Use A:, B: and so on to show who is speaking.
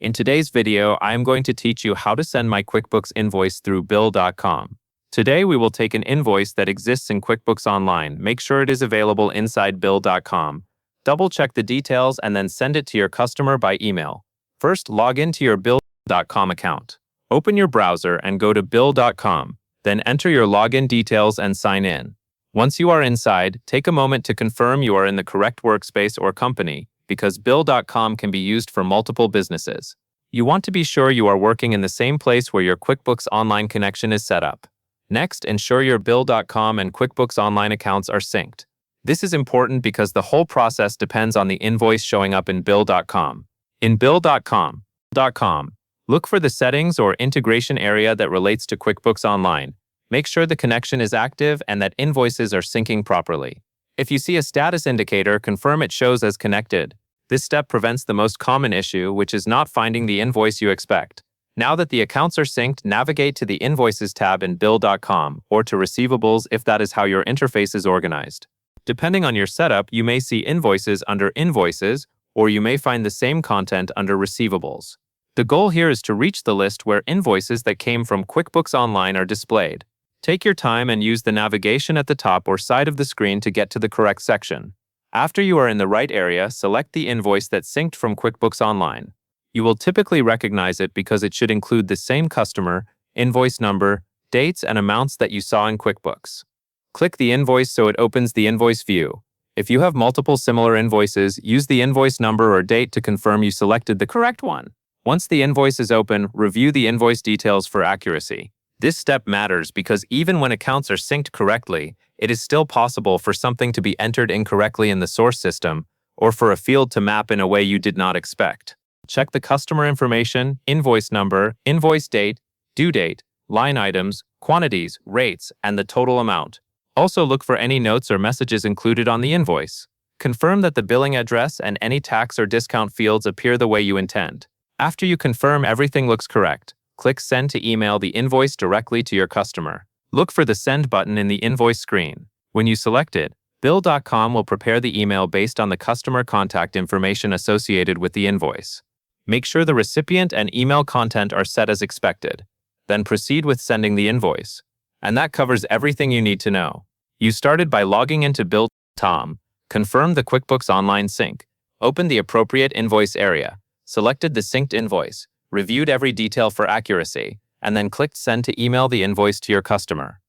A: In today's video, I am going to teach you how to send my QuickBooks invoice through bill.com. Today, we will take an invoice that exists in QuickBooks Online, make sure it is available inside bill.com, double-check the details, and then send it to your customer by email. First, log into your bill.com account. Open your browser and go to bill.com, then enter your login details and sign in. Once you are inside, take a moment to confirm you are in the correct workspace or company, because bill.com can be used for multiple businesses. You want to be sure you are working in the same place where your QuickBooks Online connection is set up. Next, ensure your bill.com and QuickBooks Online accounts are synced. This is important because the whole process depends on the invoice showing up in bill.com. In bill.com, look for the settings or integration area that relates to QuickBooks Online. Make sure the connection is active and that invoices are syncing properly. If you see a status indicator, confirm it shows as connected. This step prevents the most common issue, which is not finding the invoice you expect. Now that the accounts are synced, navigate to the Invoices tab in bill.com or to Receivables if that is how your interface is organized. Depending on your setup, you may see invoices under Invoices, or you may find the same content under Receivables. The goal here is to reach the list where invoices that came from QuickBooks Online are displayed. Take your time and use the navigation at the top or side of the screen to get to the correct section. After you are in the right area, select the invoice that synced from QuickBooks Online. You will typically recognize it because it should include the same customer, invoice number, dates, and amounts that you saw in QuickBooks. Click the invoice so it opens the invoice view. If you have multiple similar invoices, use the invoice number or date to confirm you selected the correct one. Once the invoice is open, review the invoice details for accuracy. This step matters because even when accounts are synced correctly, it is still possible for something to be entered incorrectly in the source system or for a field to map in a way you did not expect. Check the customer information, invoice number, invoice date, due date, line items, quantities, rates, and the total amount. Also look for any notes or messages included on the invoice. Confirm that the billing address and any tax or discount fields appear the way you intend. After you confirm everything looks correct, click Send to email the invoice directly to your customer. Look for the Send button in the invoice screen. When you select it, bill.com will prepare the email based on the customer contact information associated with the invoice. Make sure the recipient and email content are set as expected. Then proceed with sending the invoice. And that covers everything you need to know. You started by logging into bill.com, confirmed the QuickBooks Online sync, opened the appropriate invoice area, selected the synced invoice, reviewed every detail for accuracy, and then clicked Send to email the invoice to your customer.